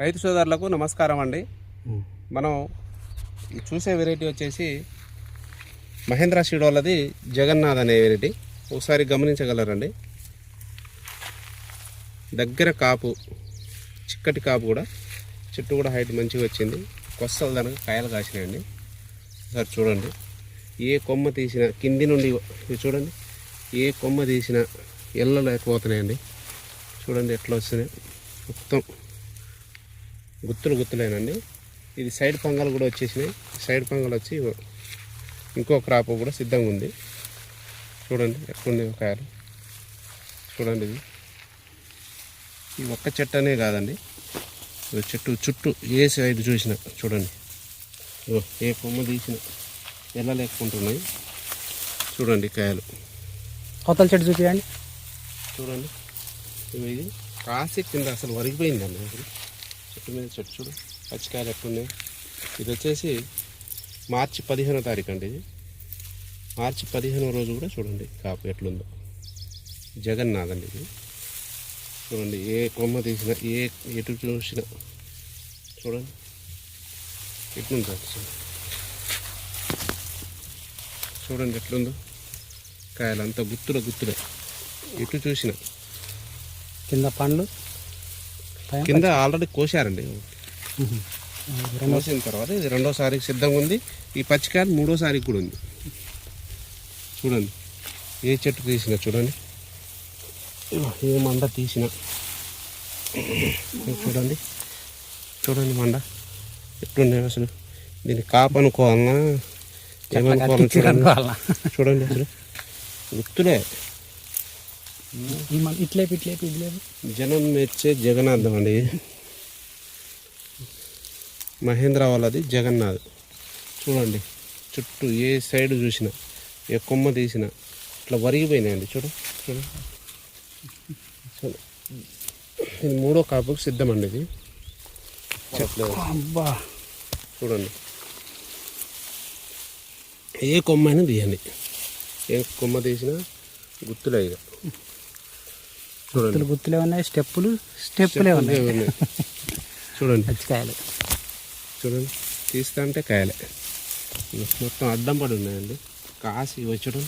రైతు సోదరులకు నమస్కారం అండి. మనం చూసే వెరైటీ వచ్చేసి మహేంద్ర సీడ్ వాళ్ళది జగన్నాథ్ అనే వెరైటీ. ఒకసారి గమనించగలరండి. దగ్గర కాపు, చిక్కటి కాపు కూడా, చెట్టు కూడా హైట్ మంచిగా వచ్చింది. కొస్తలు దానికి కాయలు కాసినాయండి. ఒకసారి చూడండి. ఏ కొమ్మ తీసినా కింది నుండి చూడండి, ఏ కొమ్మ తీసినా ఎల్లలేకపోతున్నాయండి. చూడండి ఎట్లా వస్తున్నాయి, మొత్తం గుత్తులేనండి. ఇది సైడ్ పంగలు కూడా వచ్చేసినాయి. సైడ్ పంగలు వచ్చి ఇంకో క్రాప్ కూడా సిద్ధంగా ఉంది. చూడండి ఎట్లుంది కాయలు. చూడండి ఇది ఒక్క చెట్టు అనే కాదండి, చెట్టు చుట్టూ ఏ సైడ్ చూసినా చూడండి, ఏ కొమ్మ తీసినా వెళ్ళలేకుంటున్నాయి. చూడండి కాయలు. అవతల చెట్టు చూపించండి. చూడండి ఇది కాసి కింద అసలు వరిగిపోయిందండి. అసలు చెట్టు మీద చెట్టు చూడు, పచ్చికాయలు ఎట్లున్నాయి. ఇది వచ్చేసి మార్చి 15వ తారీఖు అండి. ఇది మార్చి 15వ రోజు కూడా చూడండి కాపు ఎట్లుందో. జగన్నాథ్ అండి ఇది. చూడండి ఏ కొమ్మ తీసినా ఎటు చూసినా చూడండి ఎట్లుందో. చూడండి ఎట్లుందో కాయలు, అంతా గుత్తులే ఎటు చూసినా. కింద పండ్లు కింద ఆల్రెడీ కోసారండి. కోసిన తర్వాత ఇది రెండోసారికి సిద్ధంగా ఉంది. ఈ పచ్చికాయలు మూడోసారికి కూడా ఉంది. చూడండి ఏ చెట్టు తీసినా చూడండి, ఏ మండ తీసినా చూడండి మండ ఎట్లుండే. అసలు దీన్ని కాపు అనుకోవాలన్నా ఏమనుకోవాలని చూడండి. అసలు గుర్తులే. ఇట్లేపు జనం మెచ్చే జగన్నాథం అండి. మహేంద్ర వాళ్ళది జగన్నాథ్. చూడండి చుట్టూ ఏ సైడ్ చూసినా, ఏ కొమ్మ తీసినా ఇట్లా వరిగిపోయినాయండి. చూడండి ఇది మూడో కాపుకు సిద్ధమండి. ఇది చెప్పలేదు. చూడండి ఏ కొమ్మ అయినా తీయండి, ఏ కొమ్మ తీసినా గుర్తులే. ఇక చూడండి గుర్తులే ఉన్నాయి, స్టెప్పులే ఉన్నాయి. చూడండి పచ్చికాయలు చూడండి, తీస్తా అంటే కాయలే మొత్తం అడ్డం పడి ఉన్నాయండి. కాసి వచ్చడం